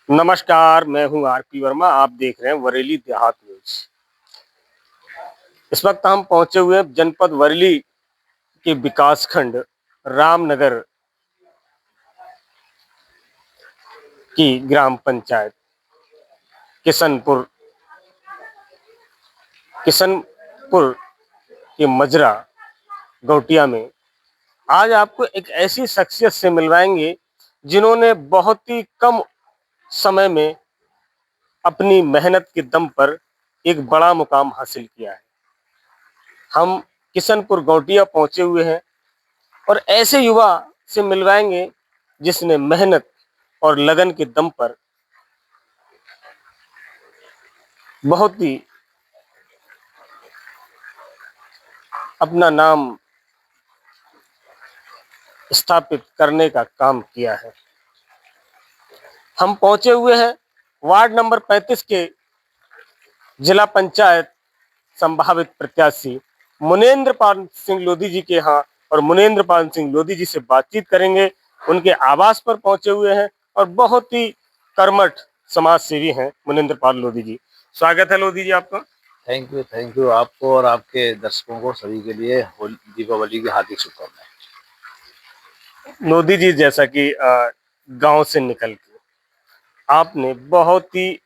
नमस्कार, मैं हूँ आरपी वर्मा। आप देख रहे हैं बरेली देहात न्यूज। इस वक्त हम पहुंचे हुए हैं जनपद बरेली के विकासखंड रामनगर की ग्राम पंचायत किशनपुर किशनपुर के मजरा गौटिया में। आज आपको एक ऐसी शख्सियत से मिलवाएंगे जिन्होंने बहुत ही कम समय में अपनी मेहनत के दम पर एक बड़ा मुकाम हासिल किया है। हम किशनपुर गौटिया पहुंचे हुए हैं और ऐसे युवा से मिलवाएंगे जिसने मेहनत और लगन के दम पर बहुत ही अपना नाम स्थापित करने का काम किया है। हम पहुंचे हुए हैं वार्ड नंबर 35 के जिला पंचायत संभावित प्रत्याशी मुनेंद्र पाल सिंह लोधी जी के यहाँ और मुनेंद्र पाल सिंह लोधी जी से बातचीत करेंगे। उनके आवास पर पहुंचे हुए हैं और बहुत ही कर्मठ समाज सेवी हैं मुनेंद्र पाल लोधी जी। स्वागत है लोधी जी आपका। थैंक यू आपको और आपके दर्शकों को सभी के लिए दीपावली की हार्दिक शुभकामनाएं। लोधी जी, जैसा कि गांव से निकल के आपने बहुत ही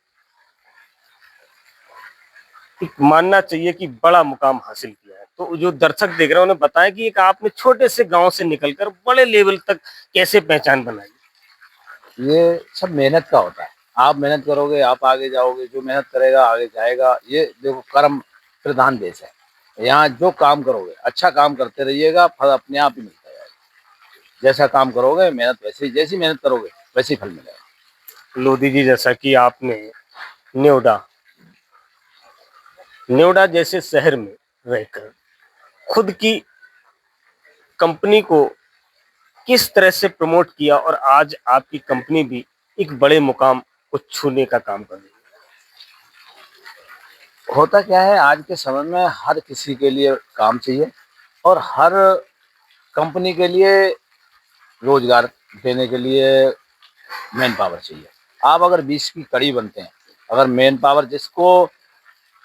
मानना चाहिए कि बड़ा मुकाम हासिल किया है, तो जो दर्शक देख रहे हैं उन्हें बताएं कि एक आपने छोटे से गांव से निकलकर बड़े लेवल तक कैसे पहचान बनाई। ये सब मेहनत का होता है। आप मेहनत करोगे आप आगे जाओगे, जो मेहनत करेगा आगे जाएगा। ये देखो, कर्म प्रधान देश है। यहाँ जो काम करोगे, अच्छा काम करते रहिएगा, फल अपने आप ही मिलता जाएगा। जैसा काम करोगे मेहनत वैसे ही, जैसी मेहनत करोगे वैसे ही फल मिलेगा। लोधी जी, जैसा कि आपने न्योडा न्योडा जैसे शहर में रहकर खुद की कंपनी को किस तरह से प्रमोट किया और आज आपकी कंपनी भी एक बड़े मुकाम को छूने का काम कर रही है। होता क्या है, आज के समय में हर किसी के लिए काम चाहिए और हर कंपनी के लिए रोजगार देने के लिए मैन पावर चाहिए। आप अगर 20 की कड़ी बनते हैं, अगर मैन पावर, जिसको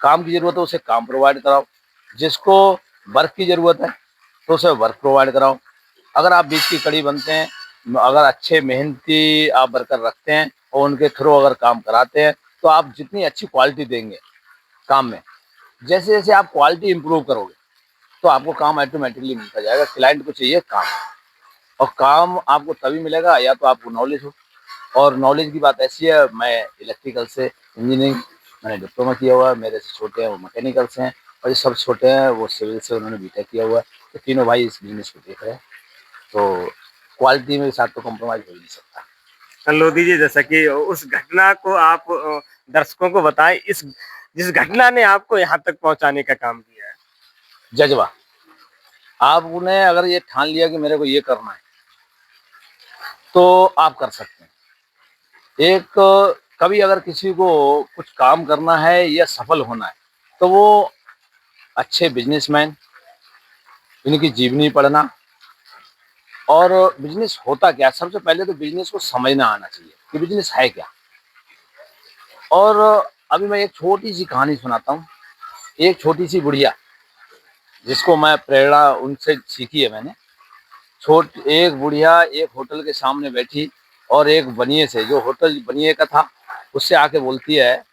काम की जरूरत है उसे काम प्रोवाइड कराओ, जिसको वर्क की जरूरत है तो उसे वर्क प्रोवाइड कराओ। अगर आप 20 की कड़ी बनते हैं, अगर अच्छे मेहनती आप वर्कर रखते हैं और उनके थ्रू अगर काम कराते हैं, तो आप जितनी अच्छी क्वालिटी देंगे काम में, जैसे जैसे आप क्वालिटी इंप्रूव करोगे तो आपको काम ऑटोमेटिकली मिलता जाएगा। क्लाइंट को चाहिए काम, और काम आपको तभी मिलेगा या तो आपको नॉलेज हो। और नॉलेज की बात ऐसी है, मैं इलेक्ट्रिकल से इंजीनियरिंग मैंने डिप्लोमा किया हुआ है, मेरे से छोटे हैं वो मैकेनिकल से हैं, और जो सब छोटे हैं वो सिविल से उन्होंने बीटेक किया हुआ है। तो तीनों भाई इस बिजनेस को देख रहे हैं, तो क्वालिटी में साथ तो कॉम्प्रोमाइज हो ही नहीं सकता। लोधी जी, जैसा कि उस घटना को आप दर्शकों को बताएं, इस जिस घटना ने आपको यहाँ तक पहुंचाने का काम किया है। जज्बा, आप उन्हें अगर ये ठान लिया कि मेरे को ये करना है तो आप कर सकते हैं। एक कभी अगर किसी को कुछ काम करना है या सफल होना है तो वो अच्छे बिजनेसमैन, इनकी जीवनी पढ़ना, और बिजनेस होता क्या, सबसे पहले तो बिजनेस को समझना आना चाहिए कि बिजनेस है क्या। और अभी मैं एक छोटी सी कहानी सुनाता हूँ। एक छोटी सी बुढ़िया, जिसको मैं प्रेरणा उनसे सीखी है मैंने। एक बुढ़िया एक होटल के सामने बैठी और एक बनिए से, जो होटल बनिए का था, उससे आके बोलती है,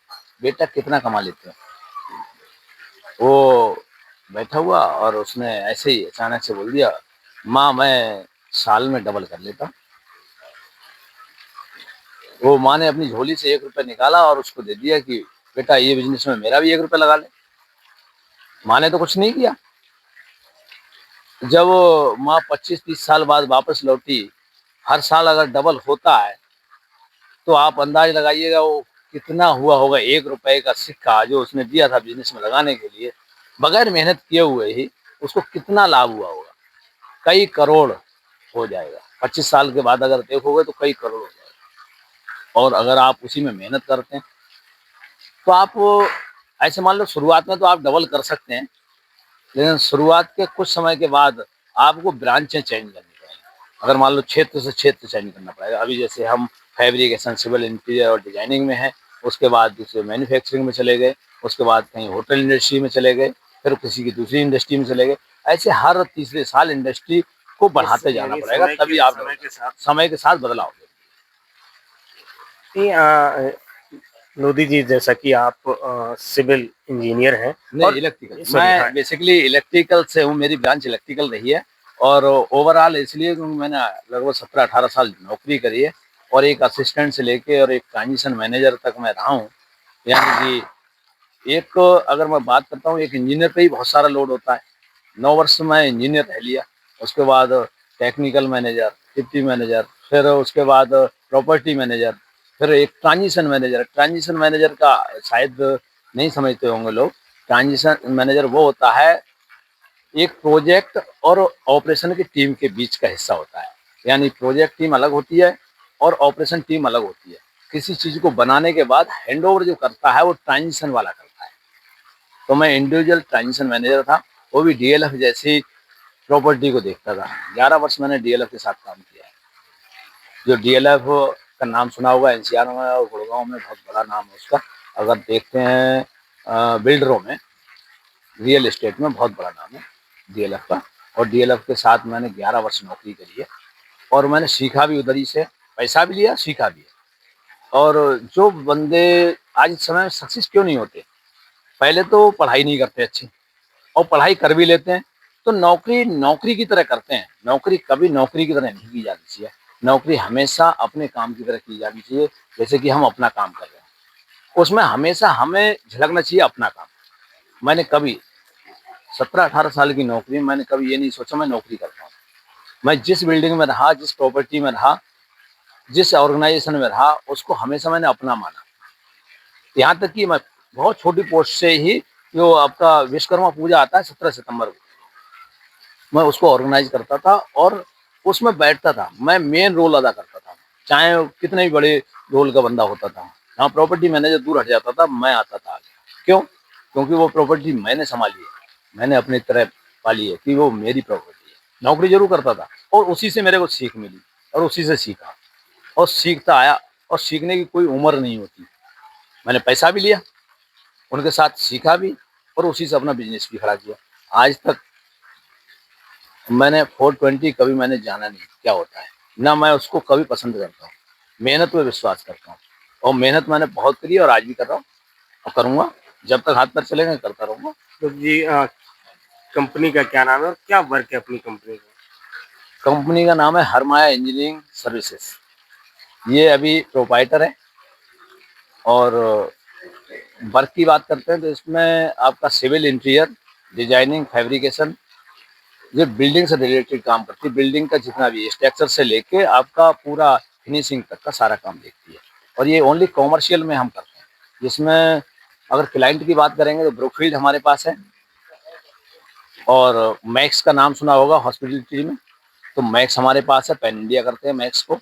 बेटा कितना कमा लेते हो। वो बैठा हुआ और उसने ऐसे ही अचानक से बोल दिया, माँ मैं साल में डबल कर लेता हूँ। वो माँ ने अपनी झोली से 1 रुपया निकाला और उसको दे दिया कि बेटा ये बिजनेस में मेरा भी 1 रुपया लगा ले। माँ ने तो कुछ नहीं किया। जब माँ 25-30 साल बाद वापस लौटी, हर साल अगर डबल होता है तो आप अंदाज लगाइएगा वो कितना हुआ होगा। 1 रुपए का सिक्का जो उसने दिया था बिजनेस में लगाने के लिए, बगैर मेहनत किए हुए ही उसको कितना लाभ हुआ होगा। कई करोड़ हो जाएगा। 25 साल के बाद अगर देखोगे तो कई करोड़ हो जाएगा। और अगर आप उसी में मेहनत करते हैं तो आप ऐसे मान लो, शुरुआत में तो आप डबल कर सकते हैं, लेकिन शुरुआत के कुछ समय के बाद आपको ब्रांचें चेंज करनी पड़ेगी। अगर मान लो क्षेत्र से क्षेत्र चेंज करना पड़ेगा। अभी जैसे हम फैब्रिकेशन, सिविल इंटीरियर और डिजाइनिंग में है। उसके बाद दूसरे मैन्युफैक्चरिंग में चले गए, उसके बाद कहीं होटल इंडस्ट्री में चले गए, फिर किसी की दूसरी इंडस्ट्री में चले गए। ऐसे हर तीसरे साल इंडस्ट्री को बढ़ाते जाना पड़ेगा, तभी आप समय के साथ बदलाव होगा। लोधी जी, जैसा कि आप सिविल इंजीनियर हैं नहीं, और इलेक्ट्रिकल, सॉरी, हाँ, मैं बेसिकली इलेक्ट्रिकल से हूँ, मेरी ब्रांच इलेक्ट्रिकल रही है। और ओवरऑल इसलिए क्योंकि मैंने लगभग 17-18 साल नौकरी करी है, और एक असिस्टेंट से लेके और एक ट्रांजिशन मैनेजर तक मैं रहा हूँ। यानी कि एक, अगर मैं बात करता हूँ, एक इंजीनियर पे ही बहुत सारा लोड होता है। 9 वर्ष मैं इंजीनियर रह लिया, उसके बाद टेक्निकल मैनेजर, डिप्टी मैनेजर, फिर उसके बाद प्रॉपर्टी मैनेजर, फिर एक ट्रांजिशन मैनेजर। ट्रांजिशन मैनेजर का शायद नहीं समझते होंगे लोग। ट्रांजिशन मैनेजर वो होता है, एक प्रोजेक्ट और ऑपरेशन की टीम के बीच का हिस्सा होता है। यानी प्रोजेक्ट टीम अलग होती है और ऑपरेशन टीम अलग होती है। किसी चीज को बनाने के बाद हैंडओवर जो करता है वो ट्रांजिशन वाला करता है। तो मैं इंडिविजुअल ट्रांजिशन मैनेजर था, वो भी डीएलएफ जैसी प्रॉपर्टी को देखता था। 11 वर्ष मैंने डीएलएफ के साथ काम किया है। जो डीएलएफ का नाम सुना होगा, एनसीआर में और गुड़गांव में बहुत बड़ा नाम है उसका। अगर देखते हैं बिल्डरों में, रियल एस्टेट में बहुत बड़ा नाम है डीएलएफ का। और डीएलएफ के साथ मैंने 11 वर्ष नौकरी करी है, और मैंने सीखा भी उधर ही से, पैसा भी लिया, सीखा भी है। और जो बंदे आज इस समय में सक्सेस क्यों नहीं होते, पहले तो पढ़ाई नहीं करते अच्छी, और पढ़ाई कर भी लेते हैं तो नौकरी नौकरी की तरह करते हैं। नौकरी कभी नौकरी की तरह नहीं की जानी चाहिए। नौकरी हमेशा अपने काम की तरह की जानी चाहिए। जैसे कि हम अपना काम कर रहे हैं, उसमें हमेशा हमें झलकना चाहिए अपना काम। मैंने कभी 17-18 साल की नौकरी में मैंने कभी ये नहीं सोचा मैं नौकरी करता हूँ। मैं जिस बिल्डिंग में रहा, जिस प्रॉपर्टी में रहा, जिस ऑर्गेनाइजेशन में रहा, उसको हमेशा मैंने अपना माना। यहाँ तक कि मैं बहुत छोटी पोस्ट से ही, जो आपका विश्वकर्मा पूजा आता है 17 सितंबर को, मैं उसको ऑर्गेनाइज करता था और उसमें बैठता था। मैं मेन रोल अदा करता था, चाहे वो कितने भी बड़े रोल का बंदा होता था। हाँ, प्रॉपर्टी मैनेजर दूर हट जाता था, मैं आता था आगे। क्यों? क्योंकि वो प्रॉपर्टी मैंने संभाली है, मैंने अपनी तरह पाली है कि वो मेरी प्रॉपर्टी है। नौकरी जरूर करता था, और उसी से मेरे को सीख मिली, और उसी से सीखा, और सीखता आया। और सीखने की कोई उम्र नहीं होती। मैंने पैसा भी लिया, उनके साथ सीखा भी, और उसी से अपना बिजनेस भी खड़ा किया। आज तक मैंने 420 कभी मैंने जाना नहीं क्या होता है, ना मैं उसको कभी पसंद करता हूँ। मेहनत पे विश्वास करता हूँ, और मेहनत मैंने बहुत करी है, और आज भी कर रहा हूँ, और करूँगा। जब तक हाथ पैर चलेंगे करता रहूँगा। तो जी, कंपनी का क्या नाम है और क्या वर्क है अपनी कंपनी का? कंपनी का नाम है हरमाया इंजीनियरिंग सर्विसेज। ये अभी प्रोपाइटर है। और वर्क की बात करते हैं तो इसमें आपका सिविल इंटीरियर, डिजाइनिंग, फैब्रिकेशन, ये बिल्डिंग से रिलेटेड काम करती है। बिल्डिंग का जितना भी स्ट्रक्चर से लेके आपका पूरा फिनिशिंग तक का सारा काम देखती है। और ये ओनली कॉमर्शियल में हम करते हैं, जिसमें अगर क्लाइंट की बात करेंगे तो ब्रुकफील्ड हमारे पास है, और मैक्स का नाम सुना होगा हॉस्पिटलिटी में, तो मैक्स हमारे पास है। पैन इंडिया करते हैं मैक्स को,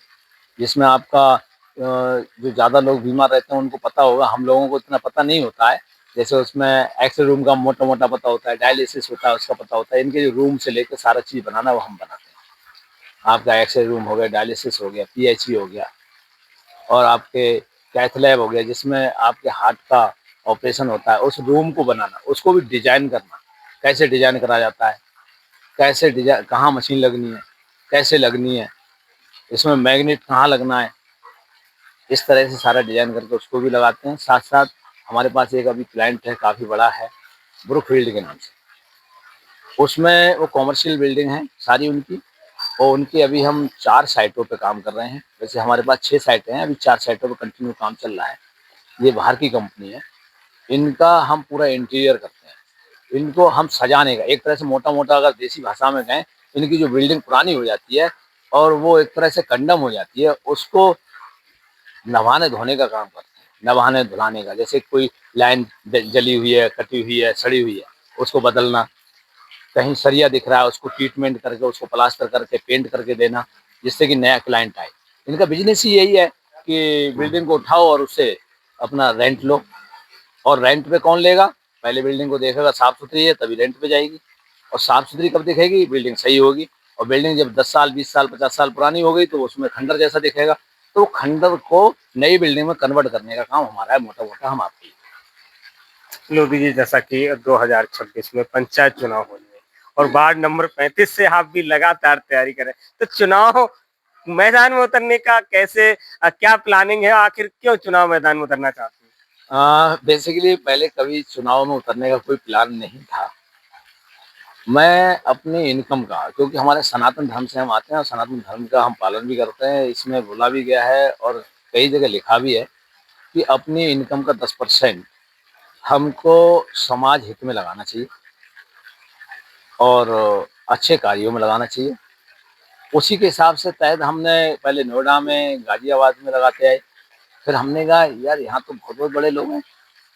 जिसमें आपका जो ज़्यादा लोग बीमार रहते हैं उनको पता होगा, हम लोगों को इतना पता नहीं होता है। जैसे उसमें एक्सरे रूम का मोटा मोटा पता होता है, डायलिसिस होता है उसका पता होता है। इनके जो रूम से लेकर सारा चीज़ बनाना वो हम बनाते हैं। आपका एक्सरे रूम हो गया, डायलिसिस हो गया, पीएचई हो गया, और आपके कैथ लैब हो गया, जिसमें आपके हार्ट का ऑपरेशन होता है, उस रूम को बनाना, उसको भी डिजाइन करना, कैसे डिजाइन करा जाता है, कैसे डिजाइन, कहाँ मशीन लगनी है, कैसे लगनी है, इसमें मैग्नेट कहाँ लगना है, इस तरह से सारा डिजाइन करके उसको भी लगाते हैं। साथ साथ हमारे पास एक अभी क्लाइंट है, काफ़ी बड़ा है, ब्रुकफील्ड के नाम से। उसमें वो कॉमर्शियल बिल्डिंग है सारी उनकी, और उनकी अभी हम 4 साइटों पे काम कर रहे हैं। वैसे हमारे पास 6 साइटें हैं, अभी 4 साइटों पे कंटिन्यू काम चल रहा है। ये बाहर की कंपनी है। इनका हम पूरा इंटीरियर करते हैं, इनको हम सजाने का, एक तरह से मोटा मोटा अगर देसी भाषा में कहें, इनकी जो बिल्डिंग पुरानी हो जाती है और वो एक तरह से कंडम हो जाती है, उसको नहाने धोने का काम करते हैं। नहाने धुलाने का, जैसे कोई लाइन जली हुई है, कटी हुई है, सड़ी हुई है, उसको बदलना। कहीं सरिया दिख रहा है, उसको ट्रीटमेंट करके, उसको प्लास्टर करके, पेंट करके देना, जिससे कि नया क्लाइंट आए। इनका बिजनेस ही यही है कि बिल्डिंग को उठाओ और उससे अपना रेंट लो। और रेंट पे कौन लेगा? पहले बिल्डिंग को देखेगा साफ सुथरी है तभी रेंट पे जाएगी, और साफ सुथरी कब दिखेगी? बिल्डिंग सही होगी। और बिल्डिंग जब 10 साल, 20 साल, 50 साल पुरानी हो गई तो उसमें खंडर जैसा दिखेगा। तो खंडर को नई बिल्डिंग में कन्वर्ट करने का काम हमारा है, मोटा मोटा हम आपकी। लोधी जी, जैसा कि 2026 में पंचायत चुनाव होने हैं और वार्ड नंबर 35 से आप भी लगातार तैयारी करें, तो चुनाव मैदान में उतरने का कैसे क्या प्लानिंग है, आखिर क्यों चुनाव मैदान में उतरना चाहते हैं? बेसिकली पहले कभी चुनाव में उतरने का कोई प्लान नहीं था। मैं अपनी इनकम का, क्योंकि हमारे सनातन धर्म से हम आते हैं और सनातन धर्म का हम पालन भी करते हैं, इसमें बोला भी गया है और कई जगह लिखा भी है कि अपनी इनकम का 10% हमको समाज हित में लगाना चाहिए और अच्छे कार्यों में लगाना चाहिए। उसी के हिसाब से तहत हमने पहले नोएडा में, गाजियाबाद में लगाते आए। फिर हमने कहा यार यहाँ तो बहुत बहुत बड़े लोग हैं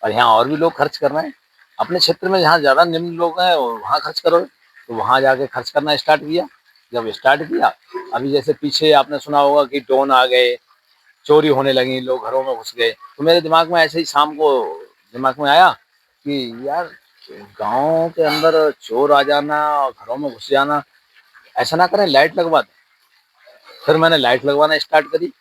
और यहाँ और भी लोग खर्च कर रहे हैं, अपने क्षेत्र में जहाँ ज़्यादा निम्न लोग हैं वहाँ खर्च करो। तो वहाँ जाके खर्च करना स्टार्ट किया। जब स्टार्ट किया, अभी जैसे पीछे आपने सुना होगा कि ड्रोन आ गए, चोरी होने लगी, लोग घरों में घुस गए, तो मेरे दिमाग में ऐसे ही शाम को दिमाग में आया कि यार गाँव के अंदर चोर आ जाना और घरों में घुस जाना, ऐसा ना करें, लाइट लगवा दें। फिर मैंने लाइट लगवाना स्टार्ट करी।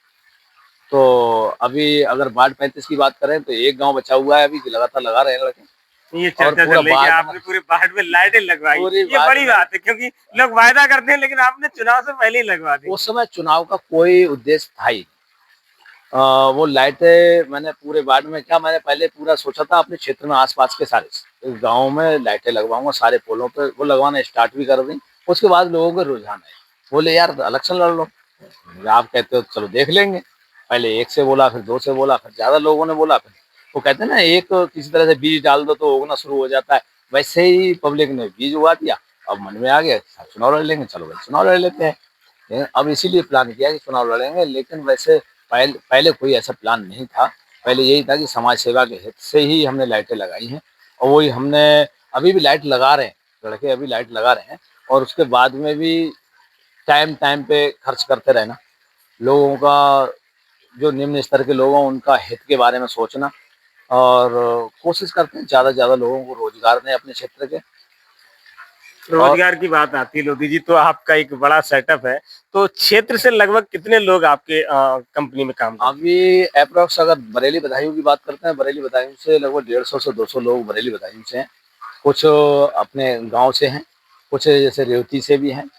तो अभी अगर वार्ड 35 की बात करें तो एक गांव बचा हुआ है अभी, लगातार लगा रहे हैं लड़के। ये और चर्चा पूरा चल रही है कि वार्ड आपने पूरे वार्ड में लाइटें लगवाई, पूरी ये वार्ड बड़ी में, बात है क्योंकि लोग वायदा करते हैं लेकिन आपने चुनाव से पहले ही लगवा दी। उस समय चुनाव का कोई उद्देश्य था ही। वो लाइटें मैंने पूरे वार्ड में, क्या मैंने पहले पूरा सोचा था अपने क्षेत्र में आसपास के सारे गाँव में लाइटें लगवाऊंगा, सारे पोलों पे वो लगवाना स्टार्ट भी कर दी। उसके बाद लोगों के रुझान है, बोले यार इलेक्शन लड़ लो। आप कहते हो तो चलो देख लेंगे। पहले एक से बोला, फिर दो से बोला, फिर ज्यादा लोगों ने बोला। फिर वो कहते हैं ना, एक किसी तरह से बीज डाल दो तो उगना शुरू हो जाता है, वैसे ही पब्लिक ने बीज उगा दिया। अब मन में आ गया चुनाव लड़ लेंगे, चलो भाई चुनाव लड़ लेते हैं। अब इसीलिए प्लान किया कि चुनाव लड़ेंगे, लेकिन वैसे पहले पहले कोई ऐसा प्लान नहीं था। पहले यही था कि समाज सेवा के हित से ही हमने लाइटें लगाई हैं और वही हमने अभी भी लाइट लगा रहे हैं, लड़के अभी लाइट लगा रहे हैं। और उसके बाद में भी टाइम टाइम पे खर्च करते रहना, लोगों का, जो निम्न स्तर के लोग हैं उनका हित के बारे में सोचना, और कोशिश करते हैं ज़्यादा से ज़्यादा लोगों को रोजगार दें अपने क्षेत्र के। और रोजगार की बात आती है लोधी जी, तो आपका एक बड़ा सेटअप है, तो क्षेत्र से लगभग कितने लोग आपके कंपनी में काम करते अभी अप्रोक्स अगर बरेली बदायूं की बात करते हैं, बरेली बदायूं से लगभग 150 से 200 लोग बरेली बदायूं से हैं। कुछ अपने गांव से हैं, कुछ जैसे रेवती से भी हैं।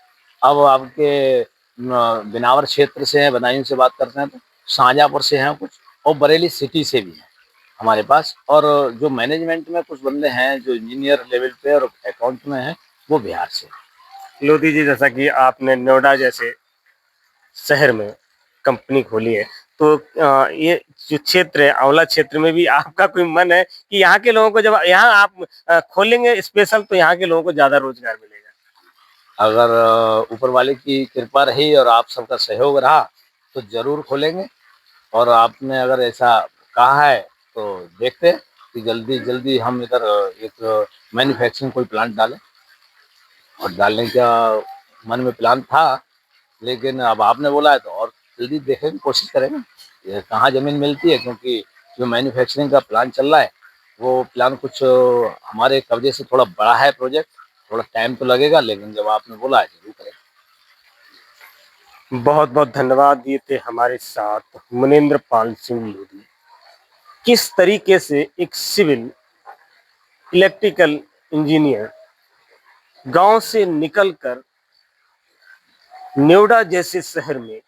अब आपके बिनावर क्षेत्र से हैं, बदायूं से बात करते हैं तो शाहजहाँपुर से हैं कुछ, और बरेली सिटी से भी हैं हमारे पास। और जो मैनेजमेंट में कुछ बंदे हैं जो इंजीनियर लेवल पे और अकाउंट में हैं, वो बिहार से। हैं? लोधी जी, जैसा कि आपने नोएडा जैसे शहर में कंपनी खोली है, तो ये जो क्षेत्र है आंवला क्षेत्र में भी आपका कोई मन है कि यहाँ के लोगों को जब यहाँ आप खोलेंगे स्पेशल, तो यहाँ के लोगों को ज्यादा रोजगार मिलेगा? अगर ऊपर वाले की कृपा रही और आप सबका सहयोग रहा तो जरूर खोलेंगे। और आपने अगर ऐसा कहा है तो देखते हैं कि जल्दी जल्दी हम इधर एक मैन्युफैक्चरिंग कोई प्लांट डालें। और डालने का मन में प्लान था, लेकिन अब आपने बोला है तो और जल्दी देखेंगे, कोशिश करेंगे ये कहाँ ज़मीन मिलती है। क्योंकि जो मैन्युफैक्चरिंग का प्लान चल रहा है वो प्लान कुछ हमारे कब्जे से थोड़ा बड़ा है प्रोजेक्ट, थोड़ा टाइम तो लगेगा, लेकिन जब आपने बोला है जरूर करेंगे। बहुत बहुत धन्यवाद। ये थे हमारे साथ मुनेंद्र पाल सिंह लोधी। किस तरीके से एक सिविल इलेक्ट्रिकल इंजीनियर गांव से निकलकर नोएडा जैसे शहर में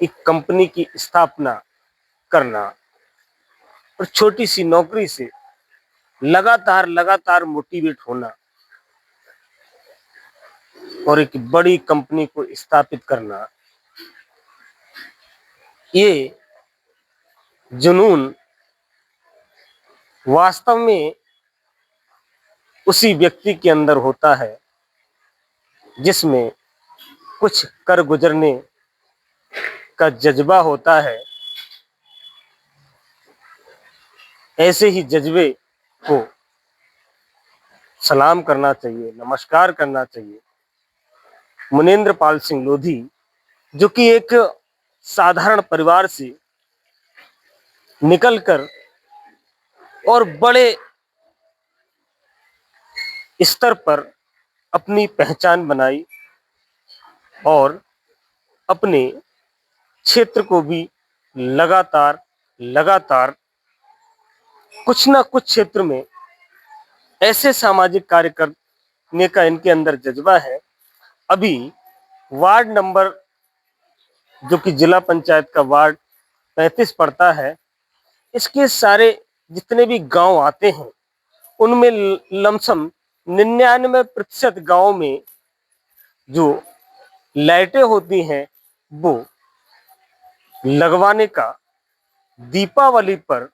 एक कंपनी की स्थापना करना और छोटी सी नौकरी से लगातार लगातार मोटिवेट होना और एक बड़ी कंपनी को स्थापित करना, ये जुनून वास्तव में उसी व्यक्ति के अंदर होता है जिसमें कुछ कर गुजरने का जज्बा होता है। ऐसे ही जज्बे को सलाम करना चाहिए, नमस्कार करना चाहिए। मुनेंद्र पाल सिंह लोधी, जो कि एक साधारण परिवार से निकलकर और बड़े स्तर पर अपनी पहचान बनाई और अपने क्षेत्र को भी लगातार लगातार कुछ ना कुछ क्षेत्र में ऐसे सामाजिक कार्य करने का इनके अंदर जज्बा है। अभी वार्ड नंबर, जो कि जिला पंचायत का वार्ड 35 पड़ता है, इसके सारे जितने भी गांव आते हैं उनमें लमसम 99% गांव में जो लाइटें होती हैं वो लगवाने का दीपावली पर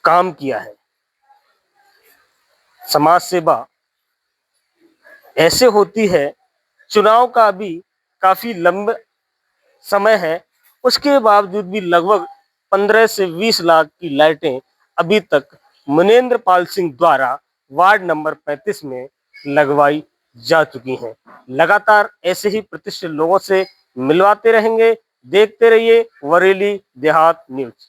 काम किया है। समाज सेवा ऐसे होती है, चुनाव का भी काफी लंबा समय है, उसके बावजूद भी लगभग 15 से 20 लाख की लाइटें अभी तक मनेंद्र पाल सिंह द्वारा वार्ड नंबर 35 में लगवाई जा चुकी हैं। लगातार ऐसे ही प्रतिष्ठित लोगों से मिलवाते रहेंगे। देखते रहिए वरेली देहात न्यूज।